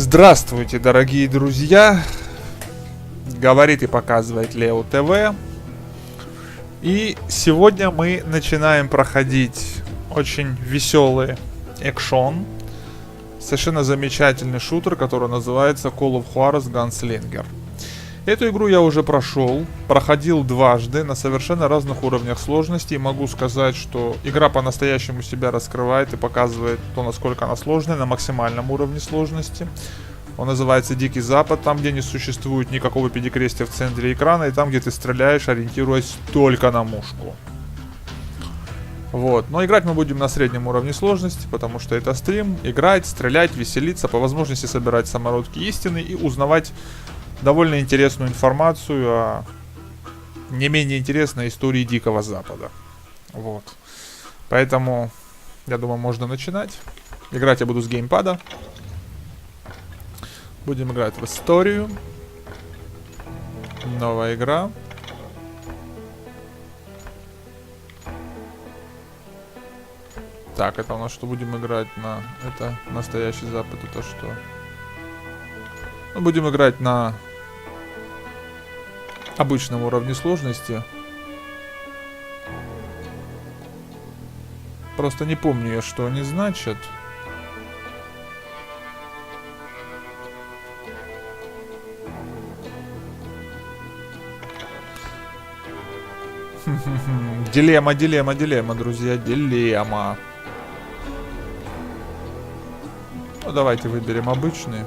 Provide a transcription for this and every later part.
Здравствуйте, дорогие друзья! Говорит и показывает LeoTV. И сегодня мы начинаем проходить очень веселый экшон. Совершенно замечательный шутер, который называется Call of Juarez Gunslinger. Эту игру я уже проходил дважды на совершенно разных уровнях сложности. И могу сказать, что игра по-настоящему себя раскрывает и показывает то, насколько она сложная, на максимальном уровне сложности. Он называется Дикий Запад, там, где не существует никакого перекрестия в центре экрана, и там, где ты стреляешь, ориентируясь только на мушку. Вот, но играть мы будем на среднем уровне сложности, потому что это стрим. Играть, стрелять, веселиться, по возможности собирать самородки истины и узнавать довольно интересную информацию о не менее интересной истории Дикого Запада. Вот. Поэтому, я думаю, можно начинать. Играть я буду с геймпада. Будем играть в историю. Новая игра. Так, это у нас что? Будем играть на... Это настоящий Запад, это что? Мы будем играть на обычном уровне сложности. Просто не помню я, что они значат. Дилемма, друзья, дилемма. Ну, давайте выберем обычный.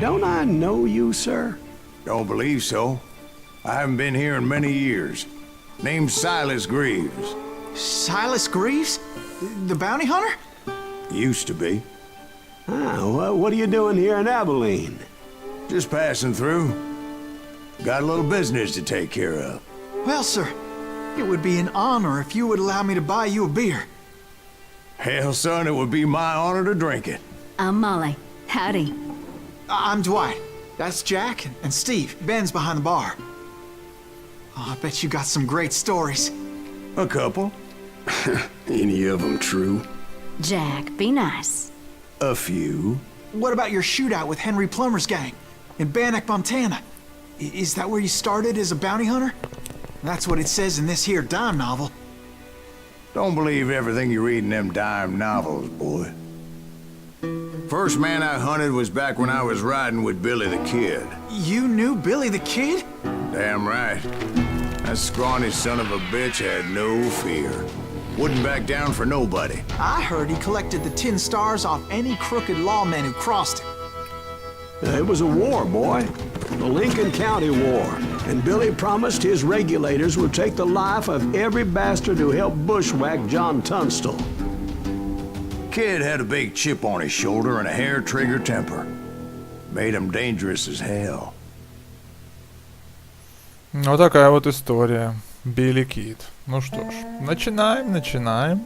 Don't I know you, sir? Don't believe so. I haven't been here in many years. Name's Silas Greaves. Silas Greaves? The bounty hunter? Used to be. Ah, what are you doing here in Abilene? Just passing through. Got a little business to take care of. Well, sir, it would be an honor if you would allow me to buy you a beer. Hell, son, it would be my honor to drink it. I'm Molly. Howdy. I'm Dwight. That's Jack and Steve. Ben's behind the bar. Oh, I bet you got some great stories. A couple. Any of them true? Jack, be nice. A few. What about your shootout with Henry Plummer's gang in Bannock, Montana? Is that where you started as a bounty hunter? That's what it says in this here dime novel. Don't believe everything you read in them dime novels, boy. First man I hunted was back when I was riding with Billy the Kid. You knew Billy the Kid? Damn right. That scrawny son of a bitch had no fear. Wouldn't back down for nobody. I heard he collected the 10 stars off any crooked lawmen who crossed him. It was a war, boy. The Lincoln County War. And Billy promised his regulators would take the life of every bastard who helped bushwhack John Tunstall. Kid had a big chip on his shoulder and a hair-trigger temper. Made him dangerous as hell. Вот такая вот история. Билли Кид. Ну что ж, начинаем.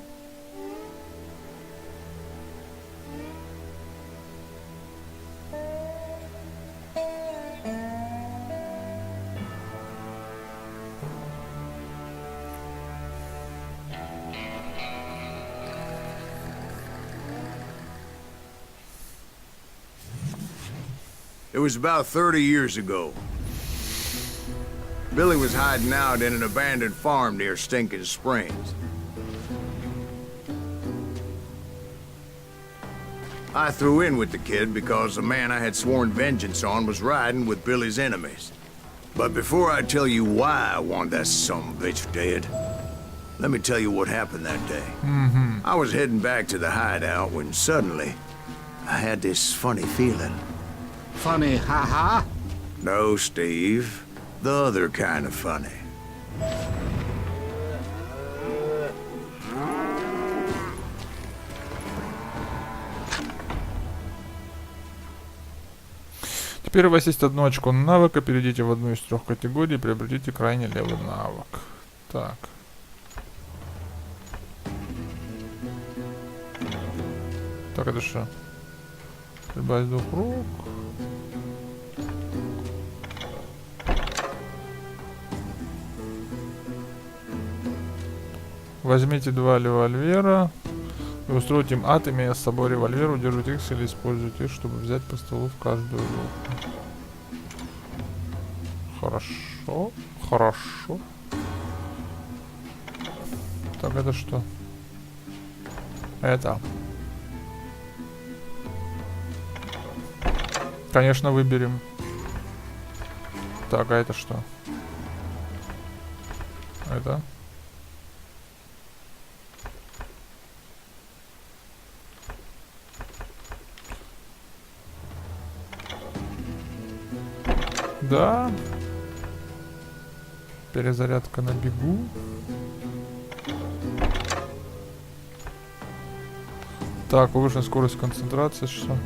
It was about 30 years ago. Billy was hiding out in an abandoned farm near Stinking Springs. I threw in with the kid because the man I had sworn vengeance on was riding with Billy's enemies. But before I tell you why I want that sumbitch dead, let me tell you what happened that day. I was heading back to the hideout when suddenly I had this funny feeling. Funny, ha-ha? No, Steve. The other kind of funny. Теперь у вас есть одно очко навыка. Перейдите в одну из 3 категорий и приобретите крайне левый навык. Так. Так, это что? Стрельба из 2 рук. Возьмите 2 револьвера и устройте им ад, имея с собой револьвер, удерживайте X или используйте их, чтобы взять по столу в каждую руку. Хорошо, хорошо. Так, это что? Это. Конечно, выберем. Так, а это что? Это? Да. Перезарядка на бегу. Так, повышенная скорость концентрации, что?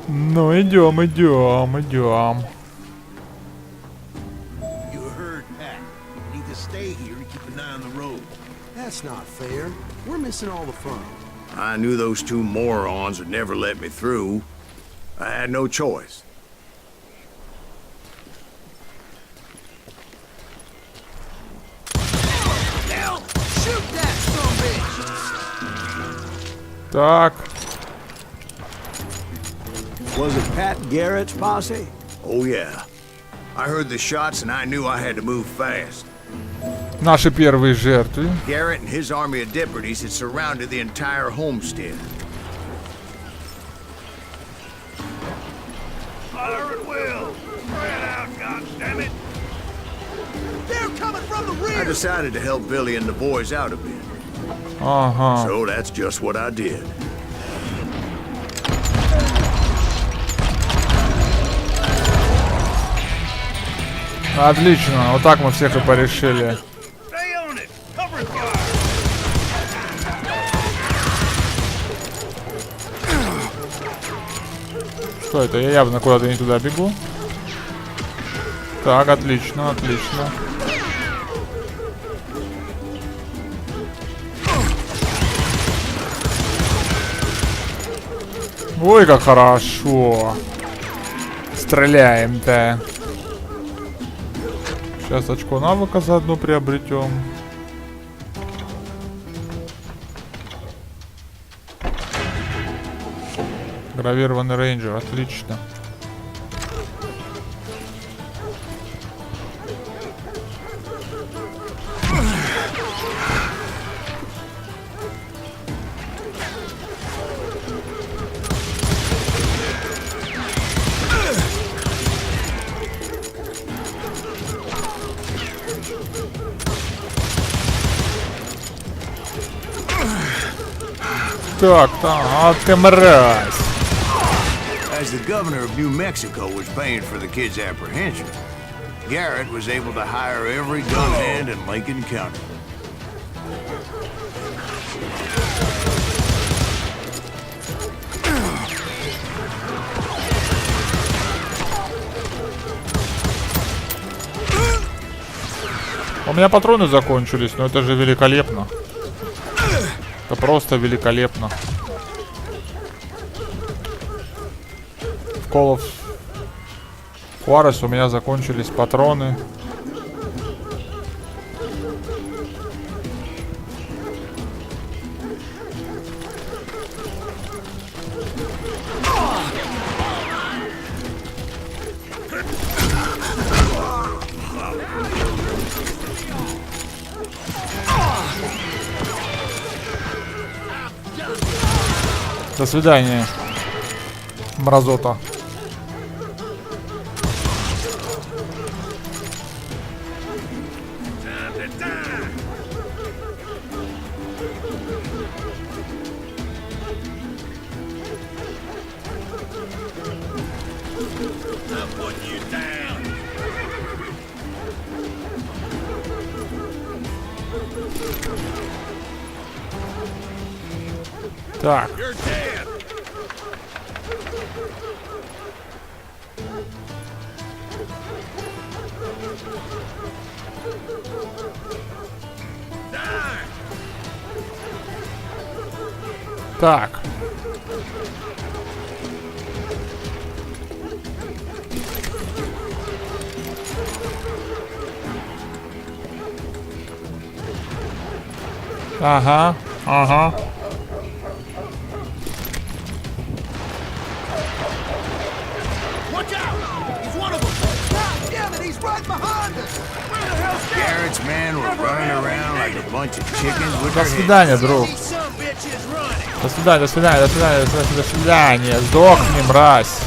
Ну, идем, идем, идем. That's not fair. We're missing all the fun. I knew those 2 morons would never let me through. I had no choice. Hell, shoot that sumbitch! Так. Was it Pat Garrett's posse? Oh yeah. I heard the shots and I knew I had to move fast. Наши первые жертвы. Garrett and his army of deputies had surrounded the entire homestead. Fire at will! Spread out, goddammit! They're coming from the rear! I decided to help Billy and the boys out a bit. Ага. So that's just what I did. Отлично. Вот так мы всех и порешили. Что это? Я явно куда-то не туда бегу. Так, отлично, отлично. Ой, как хорошо. Стреляем-то. Сейчас очко навыка заодно приобретем. Гравированный рейнджер, отлично. Так, а ты мразь. As the governor of New Mexico was paying for the kid's apprehension, Garrett was able to hire every gun hand in Lincoln County. У меня патроны закончились, но это же великолепно. Это просто великолепно. В Call of Juarez у меня закончились патроны. До свидания, мразота. I'm putting you down. Так. Так. Ага, ага. Garrett's men were running around like a bunch of chickens with До their heads. свидания, друг. До свидания, до свидания, до свидания, до свидания. Сдохни, мразь.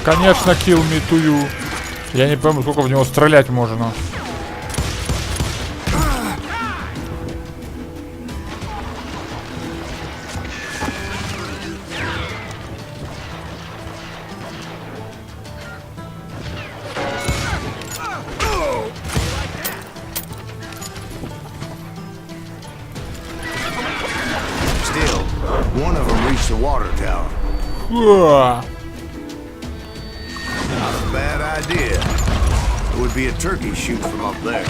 Конечно, kill me to you. Я не пойму, сколько в него стрелять можно. Still, one of them reached the water tower. Not a bad idea. It would be a turkey shoot from up there.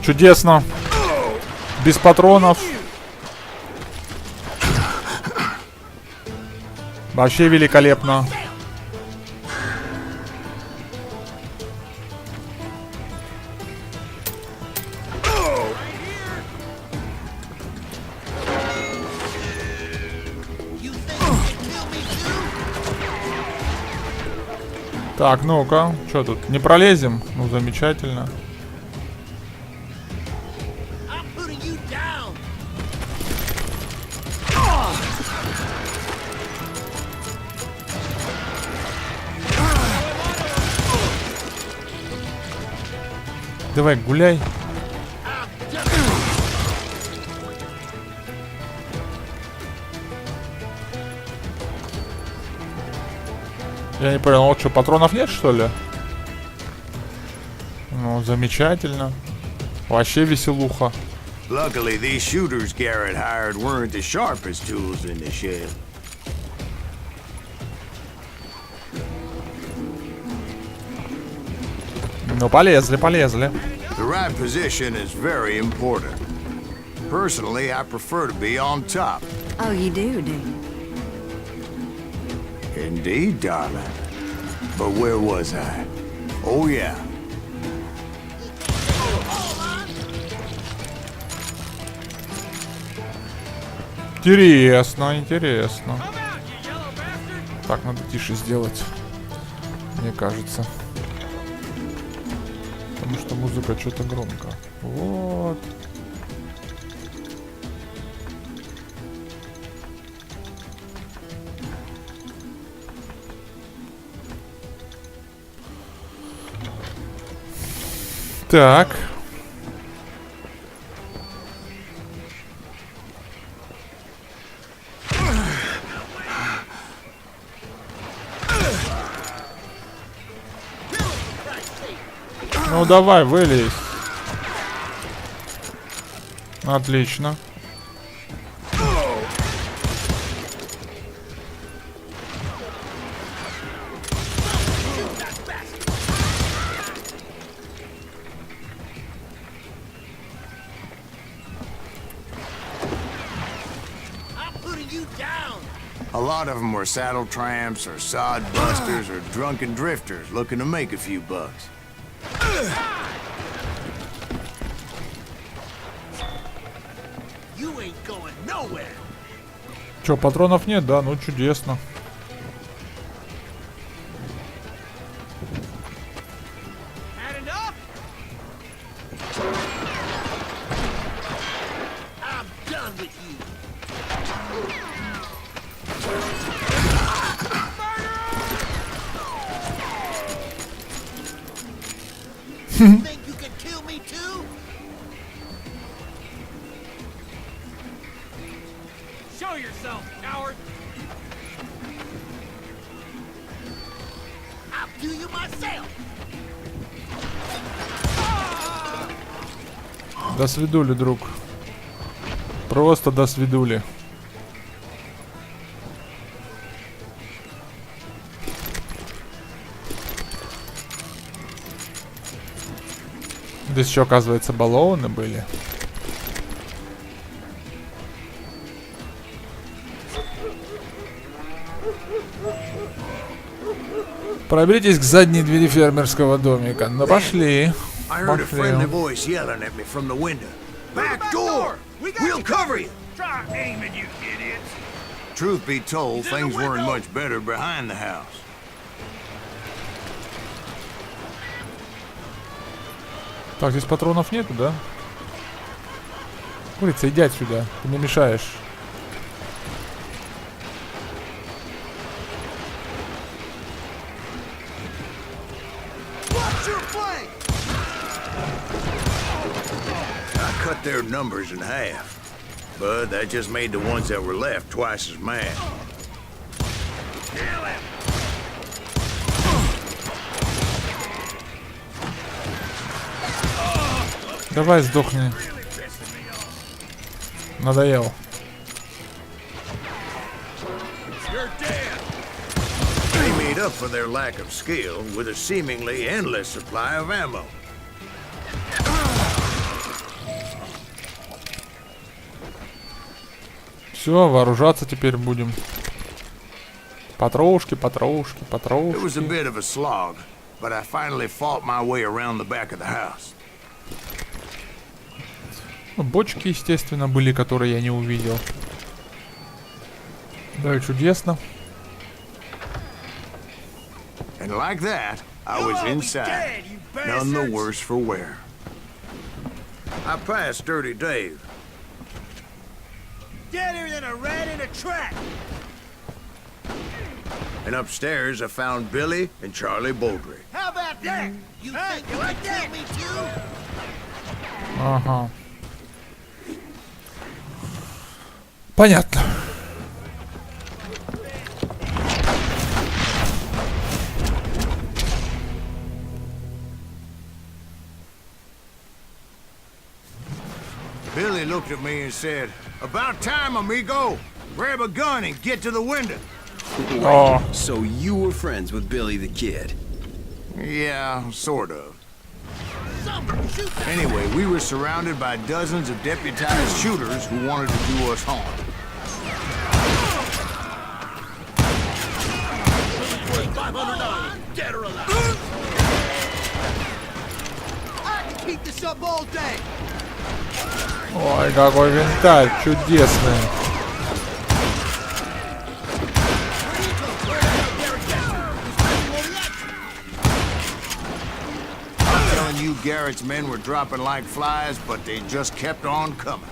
Чудесно. Без патронов. Вообще великолепно. Так, ну-ка, что тут? Не пролезем? Ну, замечательно. Давай, гуляй. Я не понял, вот что, патронов нет, что ли? Ну, замечательно. Вообще веселуха. Luckily, these shooters Garrett hired weren't the sharpest tools in the shed. Ну, полезли, полезли. The right position is very important. Personally, I prefer to be on top. Oh, you do you? Indeed, darling. But where was I? Oh, yeah. Интересно, интересно. Так, надо тише сделать. Мне кажется. Потому что музыка что-то громко. Вот. Так. Ну давай, вылезь. Отлично. A lot of them were saddle tramps or sod busters or drunken drifters looking to make a few bucks. You ain't going nowhere. Чё, патронов нет, да? Ну чудесно. Had enough? yourself, coward! I'll do you myself! До свидули, друг. Просто до свидули. Здесь еще, оказывается, баллоны были. Проберитесь к задней двери фермерского домика. Ну пошли. I heard a friendly Пошли. voice yelling at me from the window. Back door! We'll cover you! Try aiming, you idiots! Truth be told, things weren't much better behind the house. Так, здесь патронов нету, да? Курица, иди отсюда. Ты мне мешаешь. Watch your flank! I cut their numbers in half. But that just made the ones that were left twice as mad. Kill him! Давай, сдохни. Надоел. You're dead! They made up for their lack of skill with a seemingly endless supply of ammo. Все, вооружаться теперь будем. Патрошки, патрошки, It was a патрошки. bit of a slog, but I finally fought my way around the back of the house. Ну, бочки, естественно, были, которые я не увидел. Да, и чудесно. And like that, I was inside, none the worse for wear. I passed Dirty Dave. Deader than a rat in a trap! And upstairs, I found Billy and Charlie Baldry. How about that? You think you like that? Me too? Ага. Понятно. Billy looked at me and said, "About time, amigo. Grab a gun and get to the window." О, So you were friends with Billy the Kid? Yeah, sort of. Anyway, we were surrounded by dozens of deputized shooters who wanted to do us harm. Dead or alive! I can keep this up all day! ой, какой винтарь чудесный. I'm telling you, Garrett's men were dropping like flies, but they just kept on coming.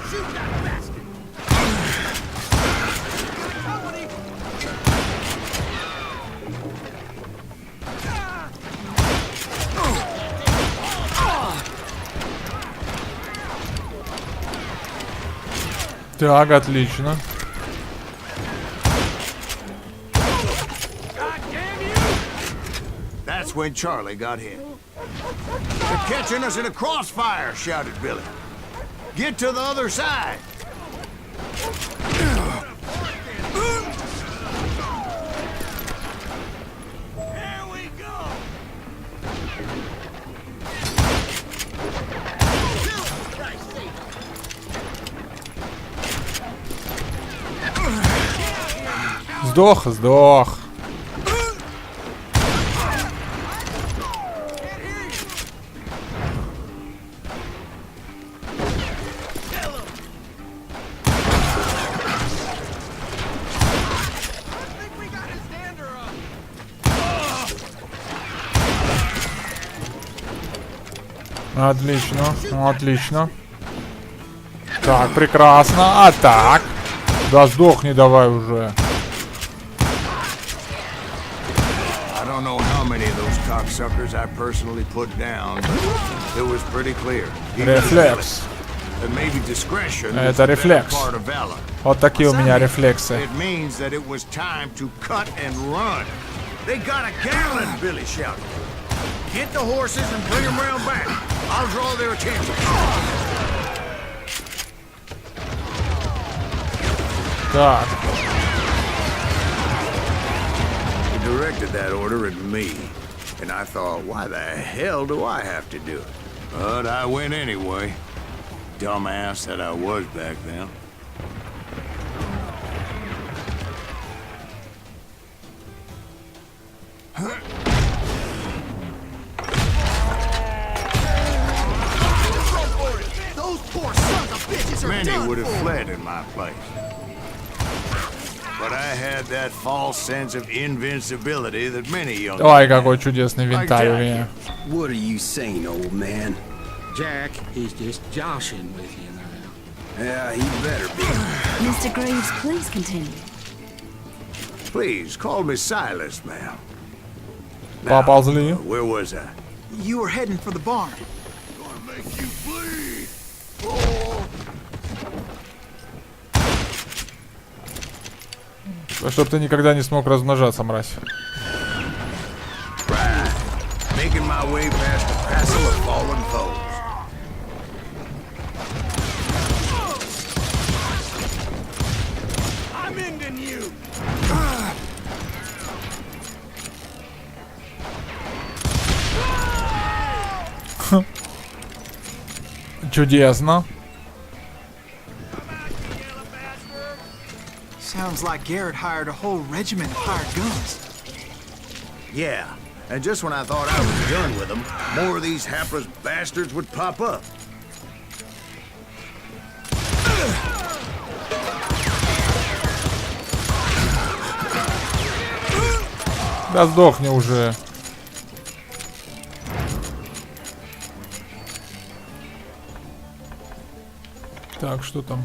Shoot that bastard! Так, отлично. That's when Charlie got hit. "They're catching us in a crossfire," shouted Billy. "Get to the other side." Here we go! Сдох, сдох. Отлично, отлично. Так, прекрасно. А так. Да сдохни давай уже. I don't know how many of those cocksuckers I personally put down, but it was pretty clear. Рефлекс. That maybe discretion was Это the better рефлекс. part of valor. Вот такие у меня рефлексы. It means that it was time to cut and run. They got a gallon, Billy shouted. Get the horses and bring them round back. I'll draw their attention. Так. He directed that order at me, and I thought, why the hell do I have to do it? But I went anyway. Dumbass that I was back then. Those poor sons of bitches are Many done would have for. fled in my place. But I had that false sense of invincibility that many young Ой, men какой have. чудесный инвентарь у меня. What are you saying, old man? Jack, he's just joshing with you now. Yeah, he better be. Mr. Graves, please continue. Please, call me Silas, ma'am. Поползли. Where was I? You were heading for the barn. Gonna make you bleed. Чтоб ты никогда не смог размножаться, мразь. Right. Making my way past a passel of fallen foes. I'm ending you. Чудесно. Sounds like Garrett hired a whole regiment of hired guns. Yeah, and just when I thought I was done with them, more of these hapless bastards would pop up. Да сдохни уже. Так, что там?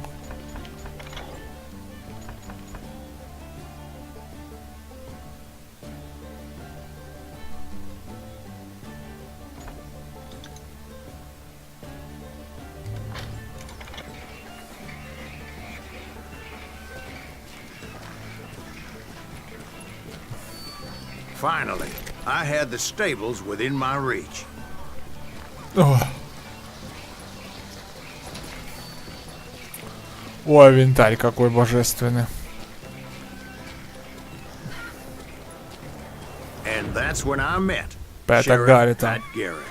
Finally, I had the stables within my reach. Ой, ой, винтарь какой божественный. And that's when I met Пэта Sheriff Гаррита. Pat Garrett.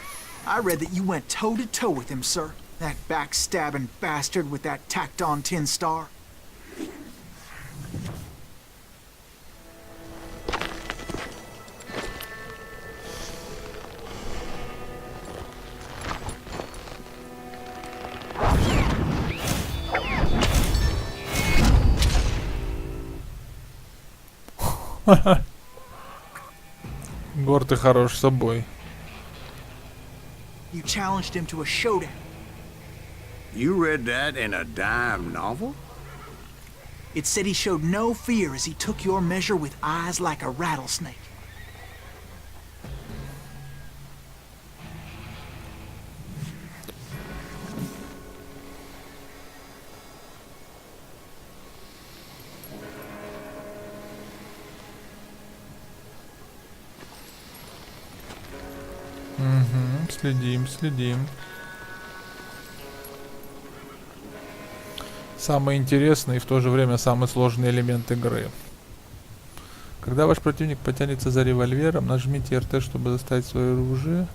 I read that you went toe-to-toe with him, sir. That backstabbing bastard with that tacked-on tin star. Гор, ты хорош собой. You challenged him to a showdown. You read that in a dime novel? It said he showed no fear as he took your measure with eyes like a rattlesnake. Следим, следим. Самый интересный и в то же время самый сложный элемент игры. Когда ваш противник потянется за револьвером, нажмите РТ, чтобы достать свое оружие.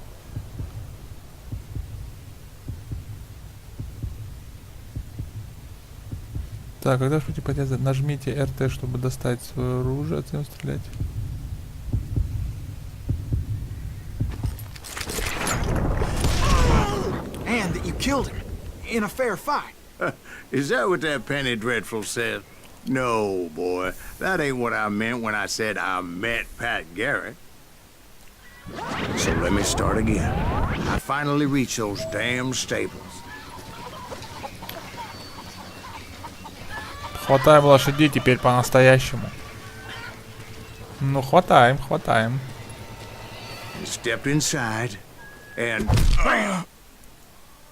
Так, когда ваш противник потянется, нажмите РТ, чтобы достать свое оружие, затем стрелять. And that you killed him in a fair fight. Is that what that Penny Dreadful said? No, boy. That ain't what I meant when I said I met Pat Garrett. So let me start again. I finally reached those damn stables. Хватаем лошадей теперь по-настоящему. Ну, хватаем, хватаем. Stepped inside, and bam!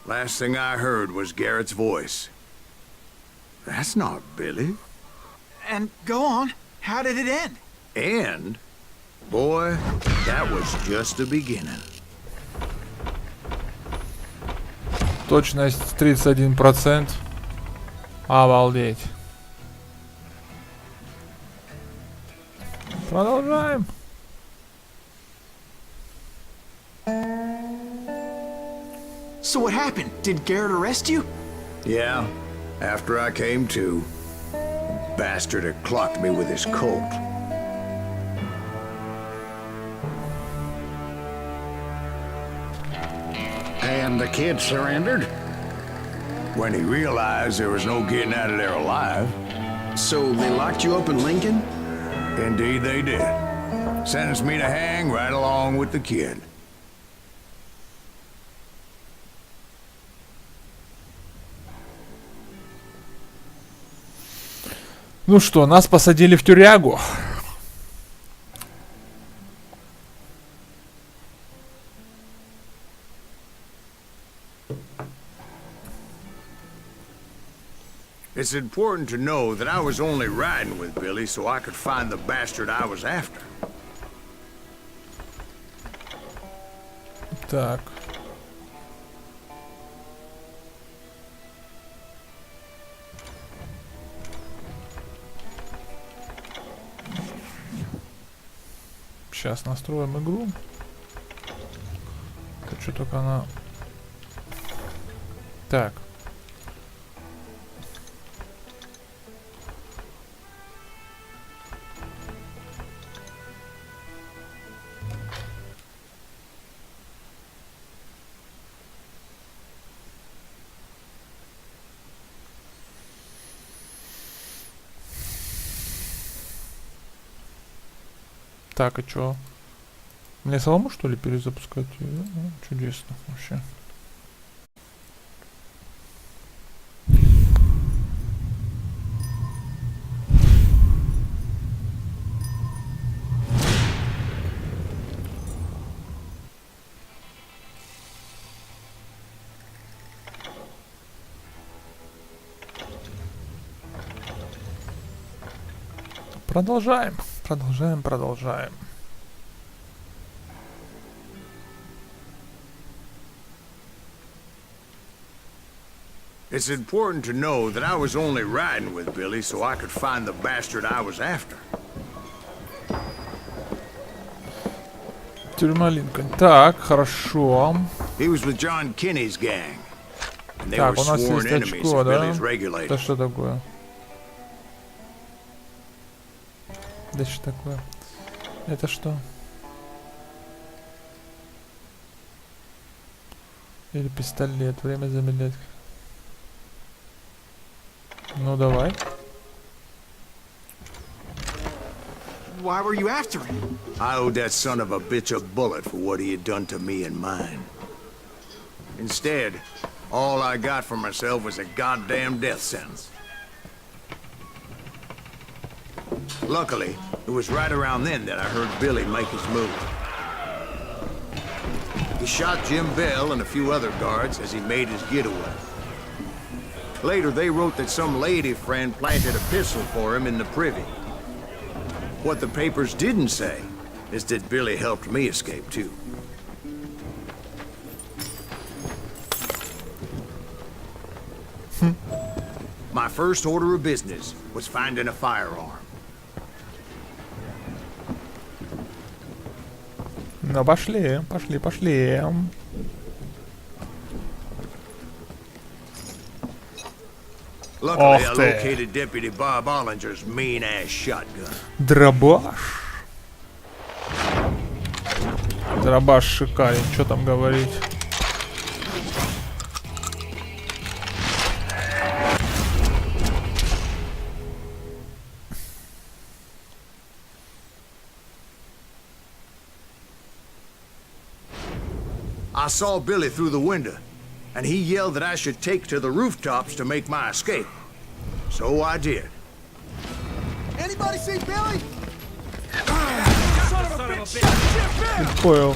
Last thing I heard was Garrett's voice. That's not Billy. And go on. How did it end? And, boy, that was just the beginning. Точность 31%. Обалдеть. Продолжаем. So what happened? Did Garrett arrest you? Yeah, after I came to, bastard had clocked me with his Colt. And the kid surrendered? When he realized there was no getting out of there alive, So they locked you up in Lincoln? indeed they did. Sentenced me to hang right along with the kid. Ну что, нас посадили в тюрягу. It's important to know that I was only riding with Billy so I could find the bastard I was after. Так. Сейчас настроим игру. Тут что только она... Так. Так, а чё? Мне самому, что ли, перезапускать? Ну, чудесно вообще. Продолжаем. Продолжаем. It's important to know that I was only riding with Billy so I could find the bastard I was after. Тюрьма Линкольн. Так, хорошо. He was with John Kinney's gang. And they Так, were у нас sworn есть enemies очко, of да? Billy's Это regulators. что такое? Да что такое? Это что? Или пистолет? Время замедлять. Ну давай. Why were you after him? I owed that son of a bitch a bullet for what he had done to me and mine. Instead, all I got for myself was a goddamn death sentence. Luckily, it was right around then that I heard Billy make his move. He shot Jim Bell and a few other guards as he made his getaway. Later, they wrote that some lady friend planted a pistol for him in the privy. What the papers didn't say is that Billy helped me escape, too. My first order of business was finding a firearm. Ну пошли. Luckily, I Off there. located Deputy Bob Ollinger's mean-ass shotgun. Дробаш. Дробаш шикарен, что там говорить. I saw Billy through the window, and he yelled that I should take to the rooftops to make my escape. So I did. Anybody see Billy? Понял.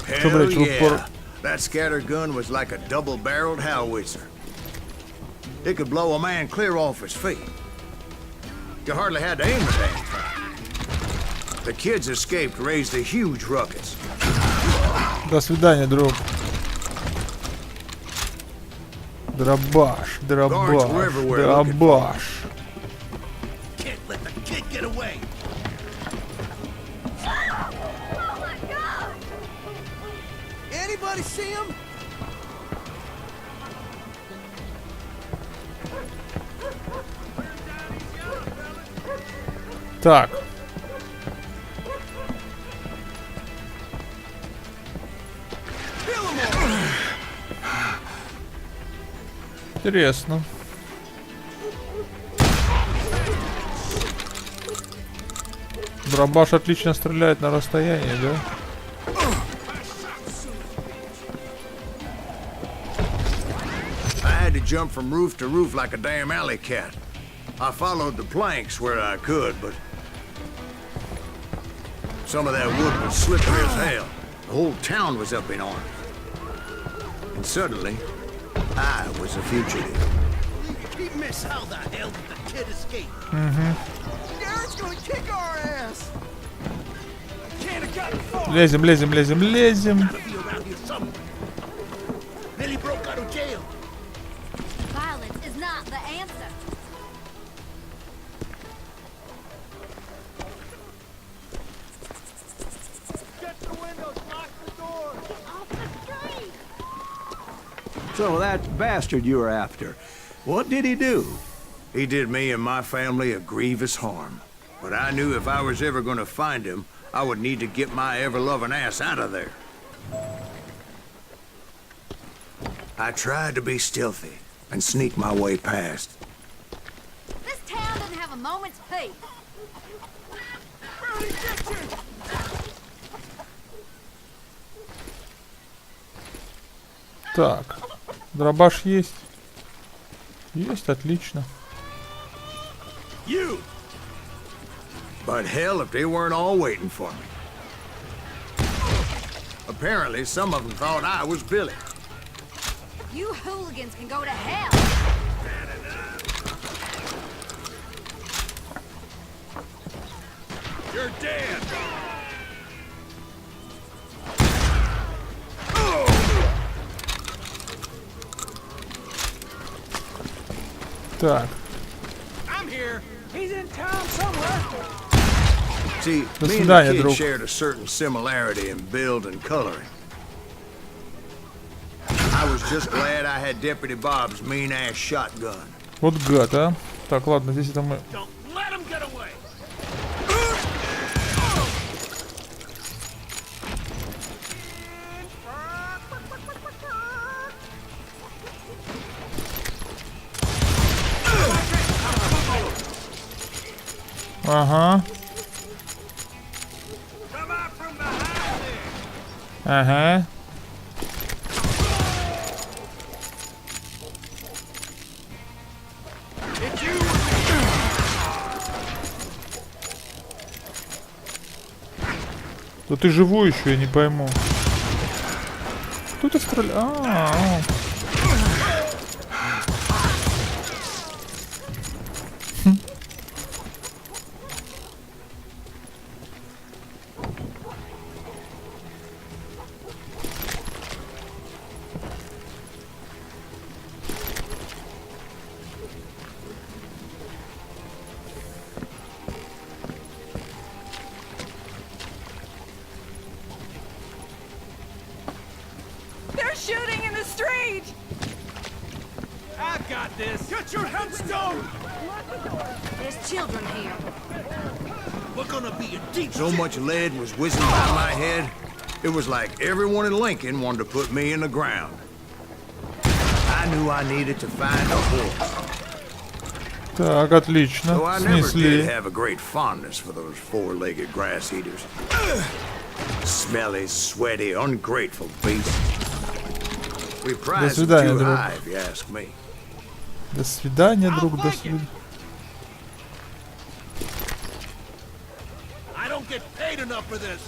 Hell yeah. That scatter gun was like a double-barreled howitzer. It could blow a man clear off his feet. You hardly had to aim the damn thing. The kids escaped, raised a huge ruckus. До свидания, друг. Дробаш, дробаш, дробаш. Can't let the kid get away. Anybody see him? Так. Интересно. Дробаш отлично стреляет на расстоянии, да? I had to jump from roof to roof like a damn alley cat. I followed the planks where I could, but some of that wood was slippery as hell. The whole town was up in arms. And suddenly, I was a fugitive. He missed how the hell did the kid escape? Garrett's gonna kick our ass. I can't have gotten far. Лезем, лезем, лезем, лезем. Gotta be around here somewhere. Billy broke out of jail. Violence is not the answer. Get the windows, lock the door. Get off the street! So that bastard you were after, what did he do? He did me and my family a grievous harm. But I knew if I was ever gonna find him, I would need to get my ever-loving ass out of there. I tried to be stealthy and sneak my way past. This town doesn't have a moment's peace. Так. Дробаш есть. Есть, отлично. You! But hell if they weren't all waiting for me. Apparently, some of them thought I was Billy. You hooligans can go to hell. You're dead! Так. I'm here. He's in town somewhere. See, До me and свидания, the kid друг. shared a certain similarity in build and coloring. I was just glad I had Deputy Bob's mean-ass shotgun. Вот гад, а. Так, ладно, здесь это мы... Don't let him get away. Ага. Ага. Да ты живой еще, я не пойму. Кто это стреляет? They're shooting in the street! I've got this. Get your headstone. There's children here. We're gonna be a deep. So much lead was whizzing by my head, it was like everyone in Lincoln wanted to put me in the ground. I knew I needed to find a horse. Так, отлично. So I never Снесли. did have a great fondness for those four-legged grass eaters. Smelly, sweaty, ungrateful beasts. We До prize them свидания, too друг. high, if you ask me. До свидания, друг, до свидания. I don't get paid enough for this.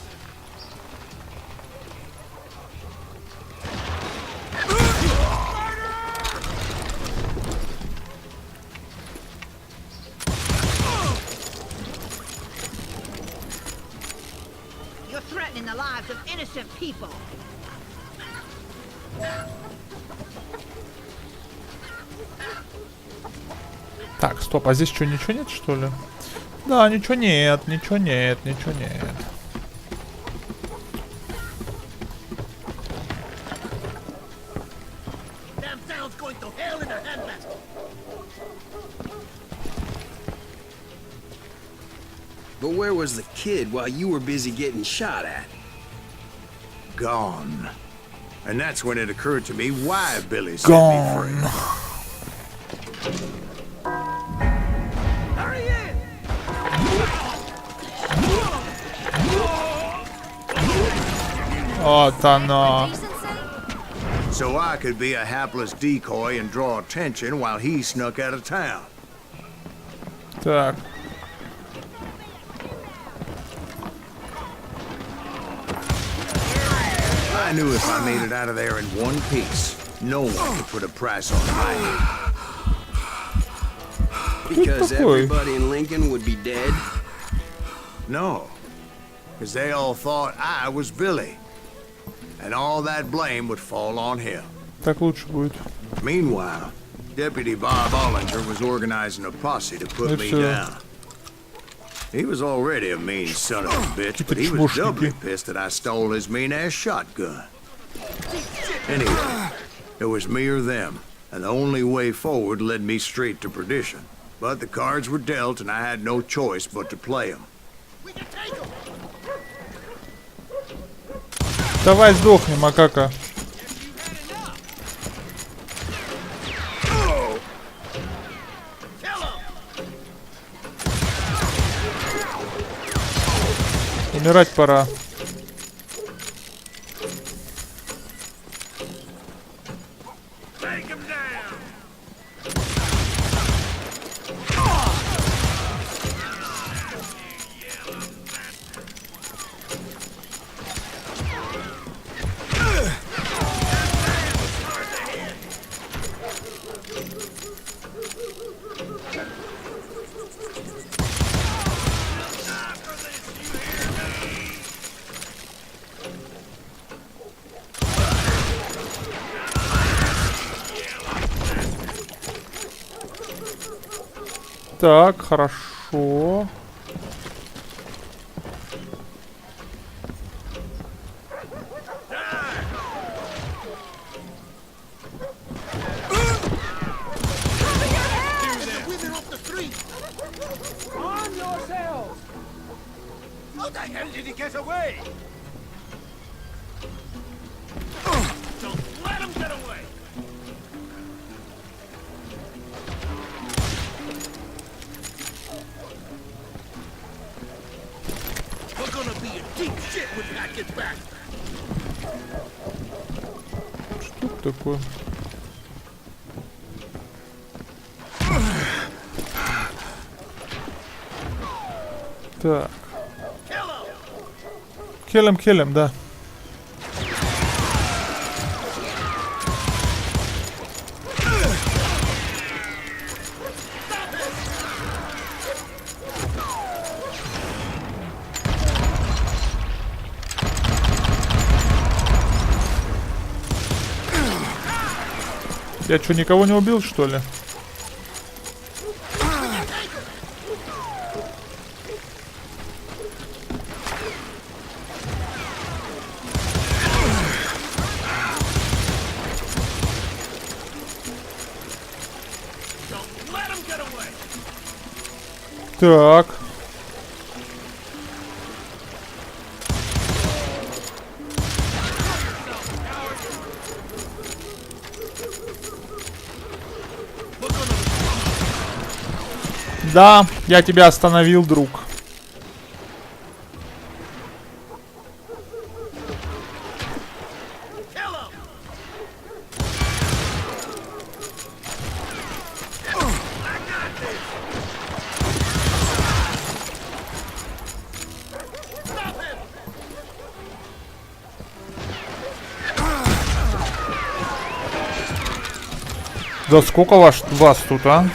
You're threatening the lives of innocent people. Так, стоп, а здесь что, ничего нет, что ли? Да, ничего нет, ничего нет, ничего нет. Damn town's going to hell in a handbasket. But where was the kid while you were busy getting shot at? Gone. And that's when it occurred to me why Billy set me free. Hurry in! Вот оно. So I could be a hapless decoy and draw attention while he snuck out of town. Так. I knew if I made it out of there in one piece, no one could put a price on my head. Because такой? everybody in Lincoln would be dead? No, because they all thought I was Billy. And all that blame would fall on him. Так лучше будет. Meanwhile, Deputy Bob Ollinger was organizing a posse to put me down. He was already a mean son of a bitch, but he was doubly pissed that I stole his mean-ass shotgun. Anyway, it was me or them, and the only way forward led me straight to perdition. But the cards were dealt, and I had no choice but to play them. Давай сдохни, макака. Умирать пора. Take him down! Так, хорошо. On yourselves! How the hell did he get away? Don't let him get away! We're gonna be in deep shit when Pat gets back. Что это такое? Так. Келем, да. Я что, никого не убил, что ли? Так. Да, я тебя остановил, друг. Да сколько вас тут, а?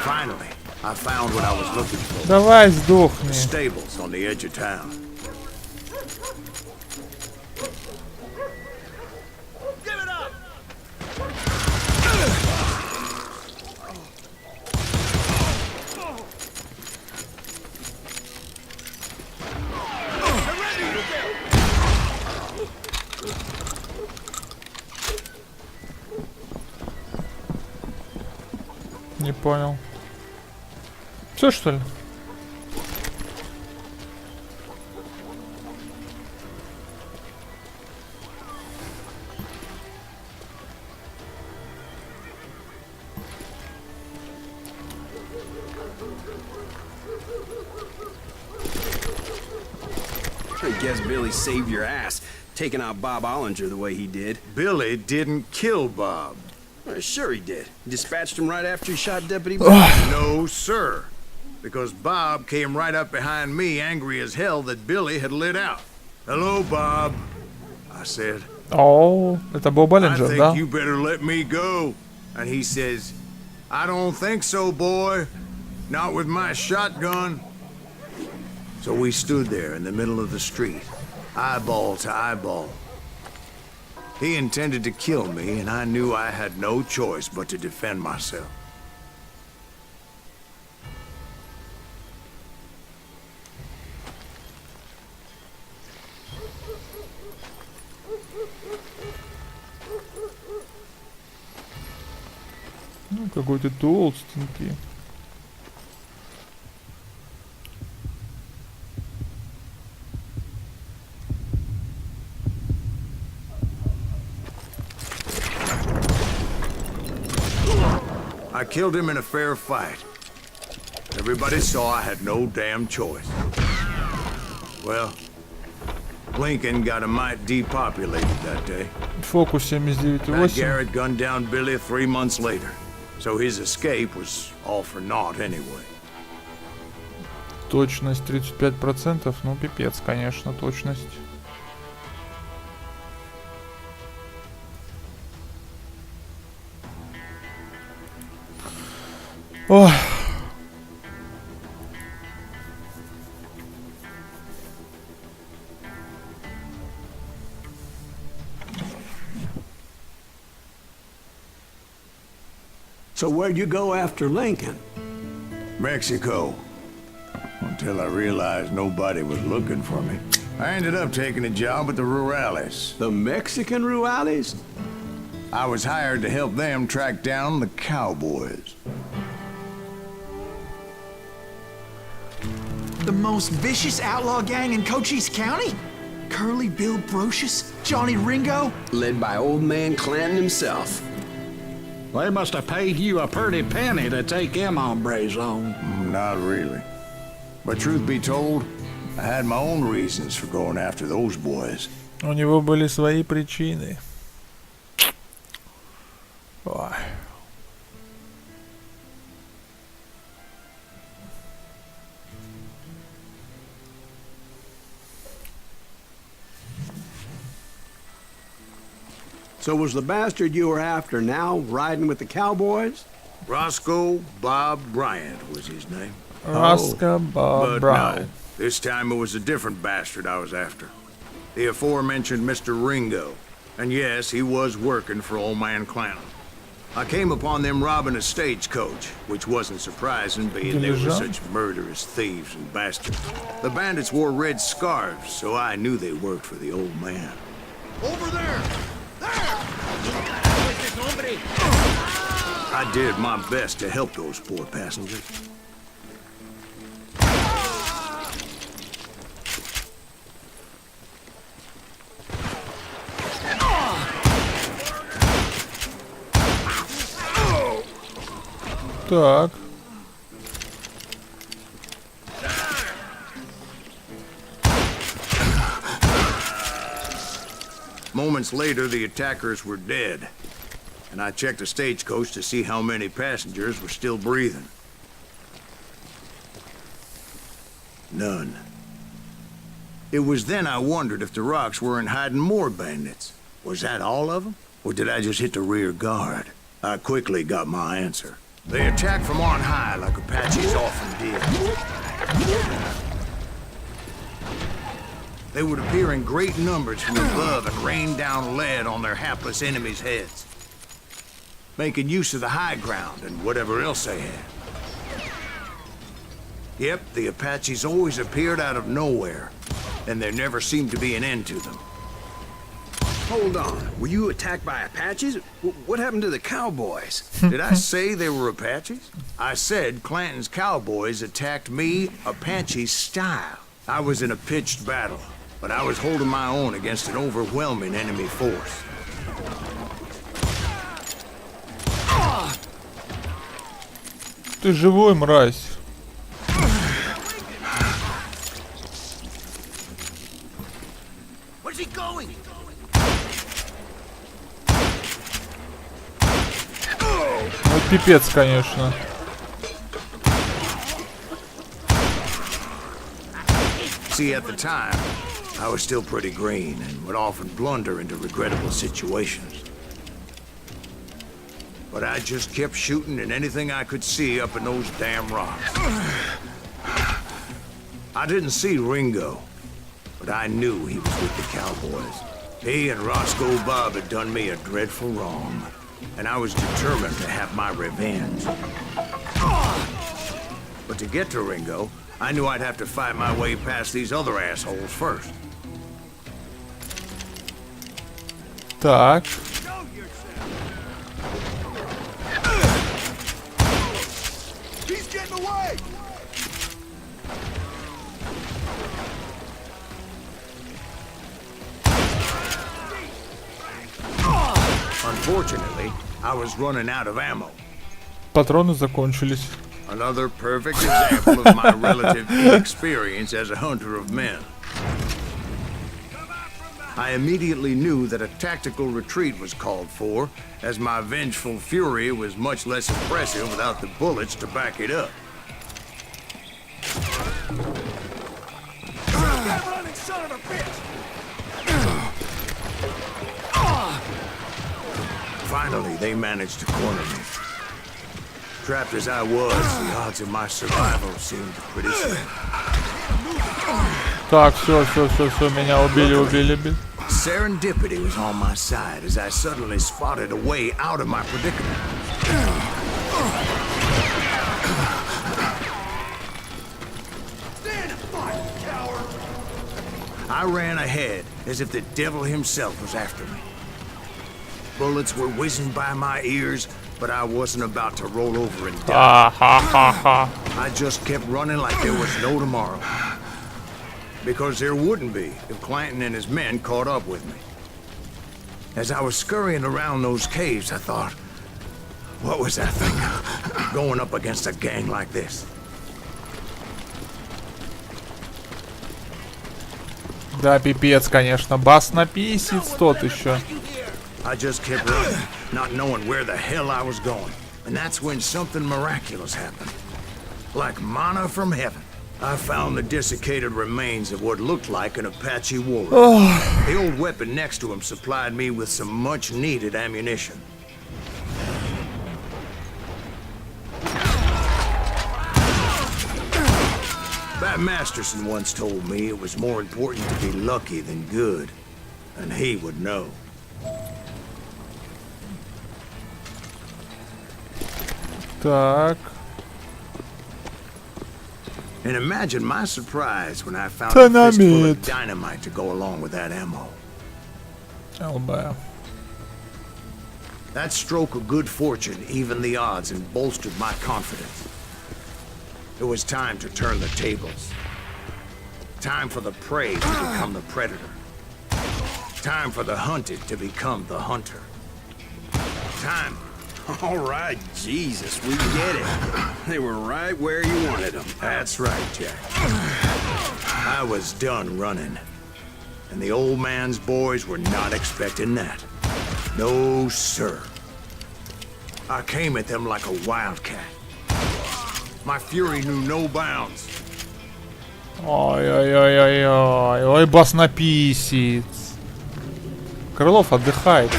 Finally, I found what I was looking for. Давай сдохни. Stables on the edge of town. Give it up! Не понял. Все что ли? I guess Billy saved your ass, taking out Bob Ollinger the way he did. Billy didn't kill Bob. Sure he did. Dispatched him right after he shot Deputy No, sir. Because Bob came right up behind me, angry as hell that Billy had lit out. Hello, Bob, I said. О, это Боб I Оллинджер, think да? you better let me go. And he says, I don't think so, boy. Not with my shotgun. So we stood there in the middle of the street, eyeball to eyeball. He intended to kill me, and I knew I had no choice but to defend myself. Ну, какой-то толстенький. I killed him in a fair fight. Everybody saw I had no damn choice. Well, Lincoln got a mite depopulated that day. Фокус Matt 79,8. Garrett gunned down Billy 3 months later. So his escape was all for naught anyway. Точность 35%. Ну, пипец, конечно, точность. Ох. So where'd you go after Lincoln? Mexico. Until I realized nobody was looking for me. I ended up taking a job at the Rurales. The Mexican Rurales? I was hired to help them track down the cowboys. The most vicious outlaw gang in Cochise County? Curly Bill Brocious? Johnny Ringo? Led by old man Clanton himself. They must have paid you a pretty penny to take them hombres on. Not really. But truth be told, I had my own reasons for going after those boys. У него были свои причины. Ой. So was the bastard you were after now riding with the cowboys? Roscoe Bob Bryant was his name. Раска But Браун. no, this time it was a different bastard I was after. The aforementioned Mr. Ringo. And yes, he was working for old man Clanton. I came upon them robbing a stagecoach, which wasn't surprising, being they were such murderous thieves and bastards. The bandits wore red scarves, so I knew they worked for the old man. Over there! I did my best to help those poor passengers. Так. Moments later, the attackers were dead, and I checked the stagecoach to see how many passengers were still breathing. None. It was then I wondered if the rocks weren't hiding more bandits. Was that all of them? Or did I just hit the rear guard? I quickly got my answer. They attacked from on high like Apaches often did. They would appear in great numbers from above and rain down lead on their hapless enemies' heads, making use of the high ground and whatever else they had. Yep, the Apaches always appeared out of nowhere, and there never seemed to be an end to them. Hold on. Were you attacked by Apaches? What happened to the cowboys? Did I say they were Apaches? I said Clanton's cowboys attacked me Apache style. I was in a pitched battle, but I was holding my own against an overwhelming enemy force. Ты живой, мразь. Where's he going? Вот пипец, конечно. See, at the time, I was still pretty green and would often blunder into regrettable situations. But I just kept shooting at anything I could see up in those damn rocks. I didn't see Ringo, but I knew he was with the cowboys. He and Roscoe Bob had done me a dreadful wrong, and I was determined to have my revenge. But to get to Ringo, I knew I'd have to fight my way past these other assholes first. Так. He's getting away! Unfortunately, I was running out of ammo. Патроны закончились. Another perfect example of my relative inexperience as a hunter of men. I immediately knew that a tactical retreat was called for, as my vengeful fury was much less impressive without the bullets to back it up. That running son of a bitch! Finally, they managed to corner me. Trapped as I was, the odds of my survival seemed pretty slim. Так, все, меня убили. Serendipity was on my side as I suddenly spotted a way out of my predicament. Stand and fight, coward! I ran ahead as if the devil himself was after me. Bullets were whizzing by my ears, but I wasn't about to roll over and die. I just kept running like there was no tomorrow. Because there wouldn't be if Clanton and his men caught up with me. As I was scurrying around those caves, I thought, what was that thing going up against a gang like this? Да, пипец, конечно. Бас на 50 тот еще. I just kept running, not knowing where the hell I was going. And that's when something miraculous happened. Like manna from heaven. I found the desiccated remains of what looked like an Apache warrior. The old weapon next to him supplied me with some much-needed ammunition. Bat Masterson once told me it was more important to be lucky than good. And he would know. Так. And imagine my surprise when I found a fistful of dynamite to go along with that ammo. ЛБ. That stroke of good fortune evened the odds and bolstered my confidence. It was time to turn the tables. Time for the prey to become the predator. Time for the hunted to become the hunter. Time All right, Jesus, we get it. They were right where you wanted them. That's right, Jack. I was done running. And the old man's boys were not expecting that. No, sir. I came at them like a wildcat. My fury knew no bounds. Ой-ой-ой-ой-ой. Ой, баснописец. Крылов отдыхает.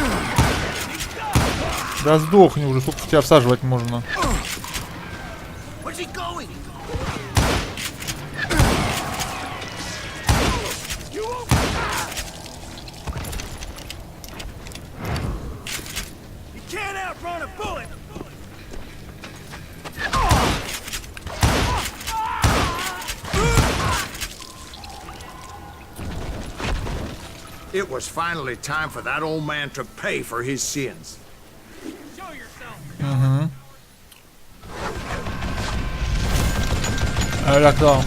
Да сдохни уже, сколько тебя всаживать можно. It was finally time for that old man to pay for his sins. Show yourself. D'accord.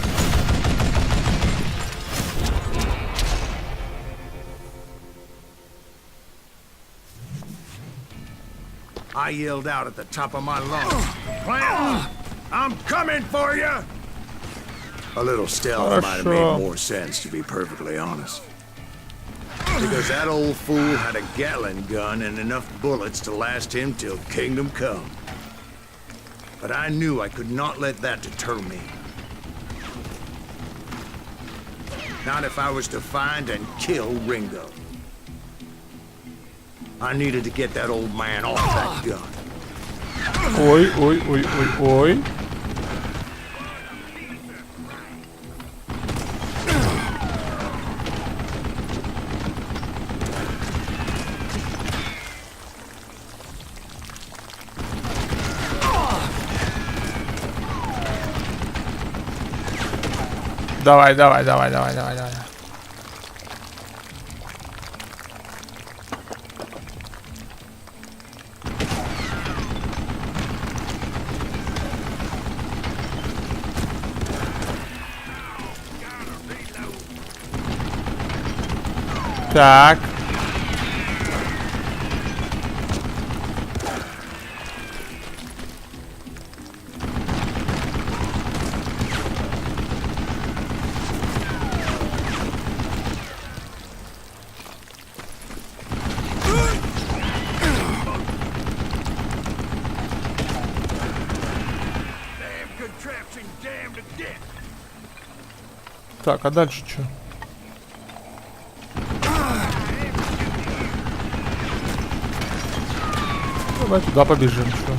I yelled out at the top of my lungs, "Clown, I'm coming for you!" A little stealth might have made more sense, to be perfectly honest. Because that old fool had a Gatling gun and enough bullets to last him till kingdom come. But I knew I could not let that deter me. Not if I was to find and kill Ringo. I needed to get that old man off that gun. Ой, ой, ой, ой, ой. Давай, давай, давай, давай, давай, давай. Так. Так, а дальше что? Давай туда побежим, что?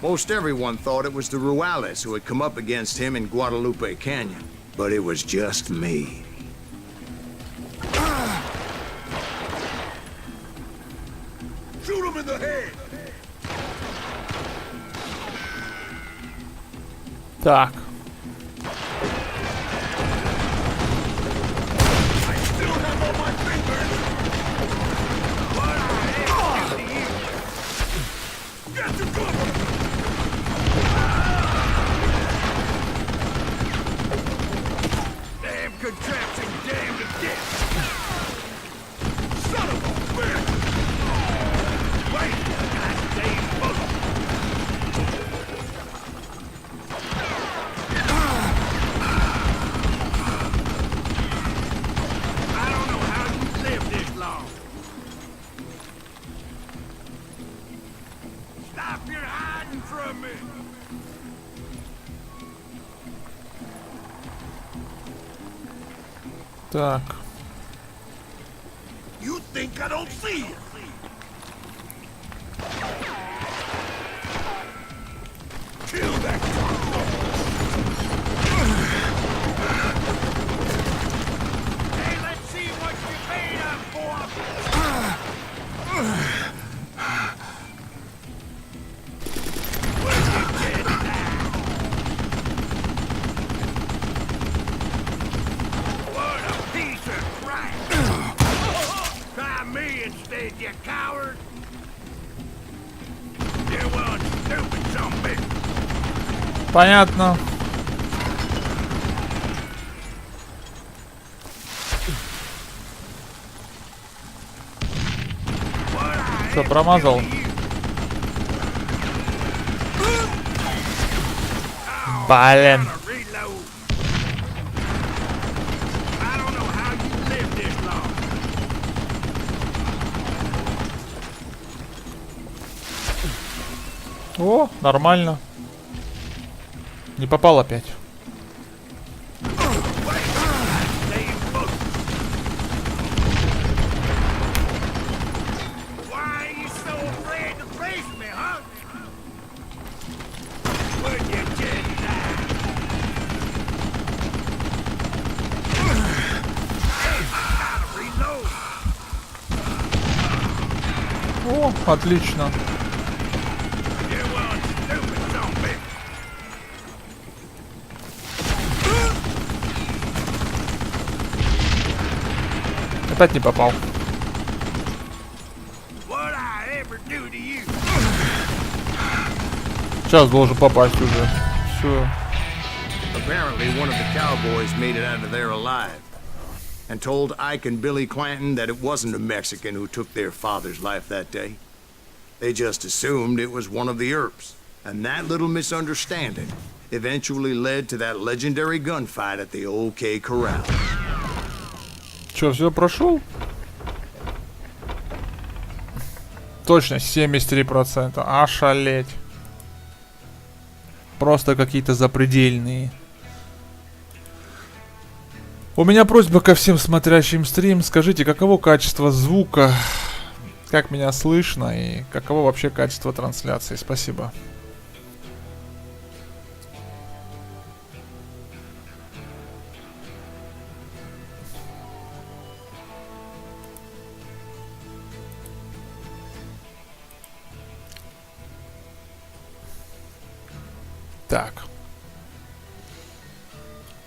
Most everyone thought it was the Ruales who had come up against him in Guadalupe Canyon, but it was just me. Shoot him in the head! Так. Так. You think I don't see you? Kill that did, you coward! You one stupid zombie! Понятно. Что, промазал? Блин. О, нормально. Не попал опять. О, отлично. Опять не попал. Сейчас должен попасть уже. Все. Apparently, one of the cowboys made it out of there alive and told Ike and Billy Clanton that it wasn't a Mexican who took their father's life that day. They just assumed it was one of the Earps, and that little misunderstanding eventually led to that legendary gunfight at the OK Corral. Че, все прошел? Точно, 73%. Ошалеть. Просто какие-то запредельные. У меня просьба ко всем смотрящим стрим. Скажите, каково качество звука? Как меня слышно? И каково вообще качество трансляции? Спасибо. Так.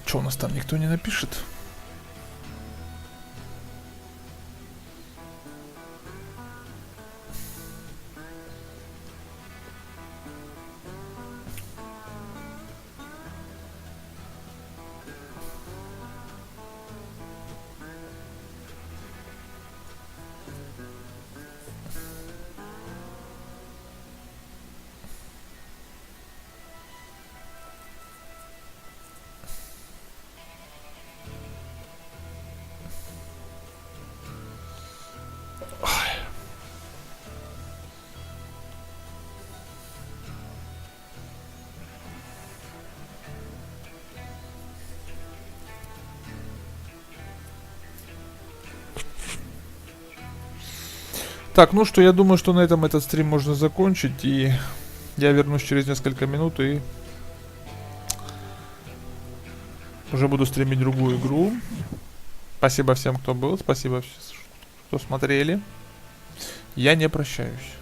Что у нас там? Никто не напишет? Так, ну что, я думаю, что на этом этот стрим можно закончить. И я вернусь через несколько минут и уже буду стримить другую игру. Спасибо всем, кто был. Спасибо, что смотрели. Я не прощаюсь.